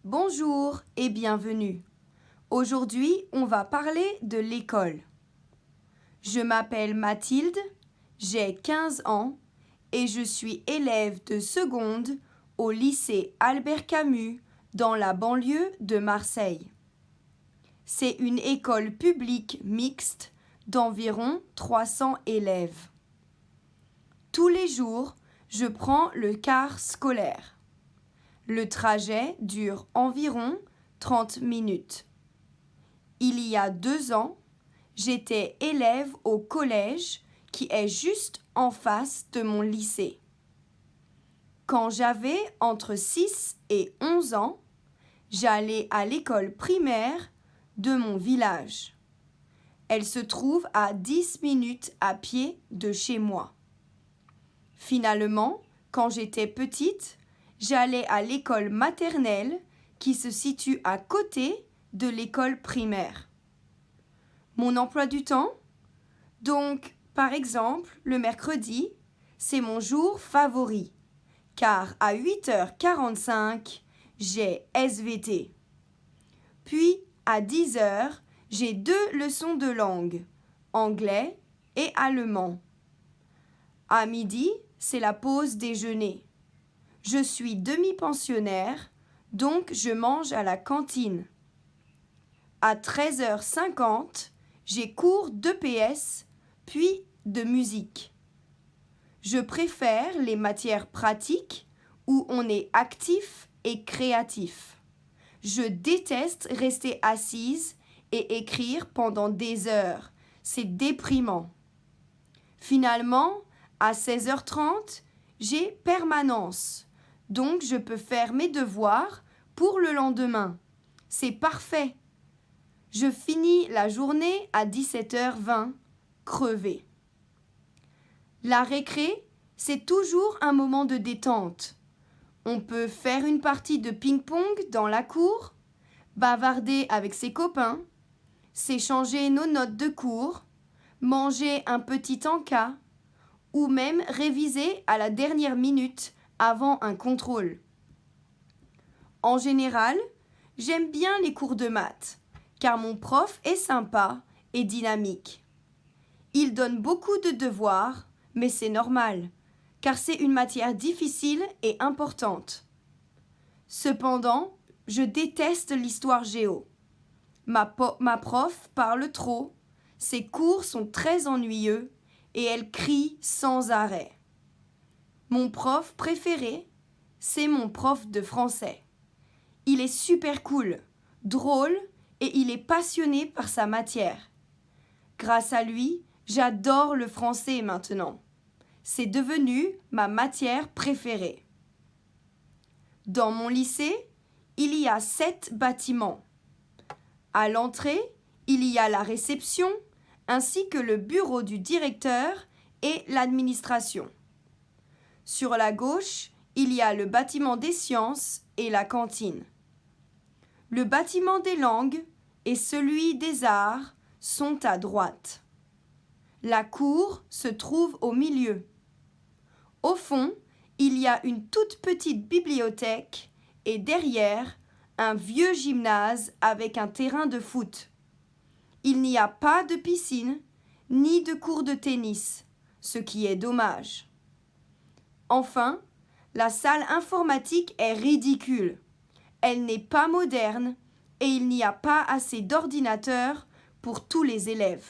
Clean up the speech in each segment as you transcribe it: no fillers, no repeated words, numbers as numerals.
Bonjour et bienvenue. Aujourd'hui, on va parler de l'école. Je m'appelle Mathilde, j'ai 15 ans et je suis élève de seconde au lycée Albert Camus dans la banlieue de Marseille. C'est une école publique mixte d'environ 300 élèves. Tous les jours, je prends le car scolaire. Le trajet dure environ 30 minutes. Il y a 2 ans, j'étais élève au collège qui est juste en face de mon lycée. Quand j'avais entre 6 et 11 ans, j'allais à l'école primaire de mon village. Elle se trouve à 10 minutes à pied de chez moi. Finalement, quand j'étais petite, j'allais à l'école maternelle qui se situe à côté de l'école primaire. Mon emploi du temps? Donc, par exemple, le mercredi, c'est mon jour favori, car à 8h45, j'ai SVT. Puis, à 10h, j'ai 2 leçons de langue, anglais et allemand. À midi, c'est la pause déjeuner. Je suis demi-pensionnaire, donc je mange à la cantine. À 13h50, j'ai cours d'EPS, puis de musique. Je préfère les matières pratiques où on est actif et créatif. Je déteste rester assise et écrire pendant des heures. C'est déprimant. Finalement, à 16h30, j'ai permanence. Donc, je peux faire mes devoirs pour le lendemain. C'est parfait. Je finis la journée à 17h20, crevée. La récré, c'est toujours un moment de détente. On peut faire une partie de ping-pong dans la cour, bavarder avec ses copains, s'échanger nos notes de cours, manger un petit encas, ou même réviser à la dernière minute avant un contrôle. En général, j'aime bien les cours de maths, car mon prof est sympa et dynamique. Il donne beaucoup de devoirs, mais c'est normal, car c'est une matière difficile et importante. Cependant, je déteste l'histoire géo. Ma prof parle trop, ses cours sont très ennuyeux et elle crie sans arrêt. Mon prof préféré, c'est mon prof de français. Il est super cool, drôle et il est passionné par sa matière. Grâce à lui, j'adore le français maintenant. C'est devenu ma matière préférée. Dans mon lycée, il y a 7 bâtiments. À l'entrée, il y a la réception, ainsi que le bureau du directeur et l'administration. Sur la gauche, il y a le bâtiment des sciences et la cantine. Le bâtiment des langues et celui des arts sont à droite. La cour se trouve au milieu. Au fond, il y a une toute petite bibliothèque et derrière, un vieux gymnase avec un terrain de foot. Il n'y a pas de piscine ni de cours de tennis, ce qui est dommage. Enfin, la salle informatique est ridicule. Elle n'est pas moderne et il n'y a pas assez d'ordinateurs pour tous les élèves.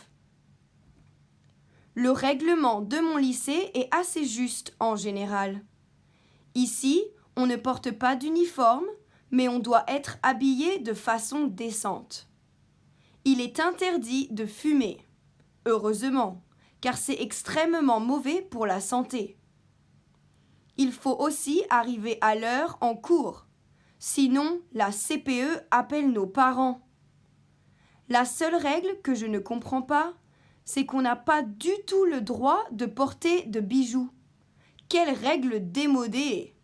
Le règlement de mon lycée est assez juste en général. Ici, on ne porte pas d'uniforme, mais on doit être habillé de façon décente. Il est interdit de fumer, heureusement, car c'est extrêmement mauvais pour la santé. Il faut aussi arriver à l'heure en cours, sinon la CPE appelle nos parents. La seule règle que je ne comprends pas, c'est qu'on n'a pas du tout le droit de porter de bijoux. Quelle règle démodée!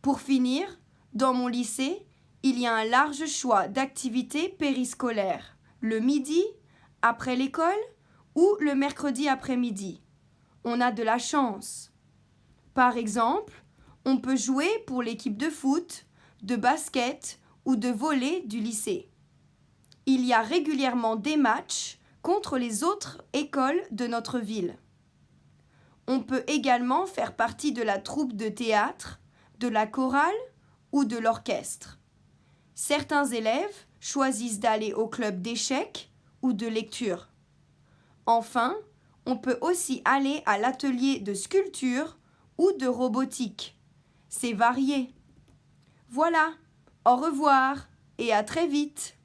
Pour finir, dans mon lycée, il y a un large choix d'activités périscolaires, le midi, après l'école ou le mercredi après-midi. On a de la chance. Par exemple, on peut jouer pour l'équipe de foot, de basket ou de volley du lycée. Il y a régulièrement des matchs contre les autres écoles de notre ville. On peut également faire partie de la troupe de théâtre, de la chorale ou de l'orchestre. Certains élèves choisissent d'aller au club d'échecs ou de lecture. Enfin, on peut aussi aller à l'atelier de sculpture ou de robotique. C'est varié. Voilà, au revoir et à très vite.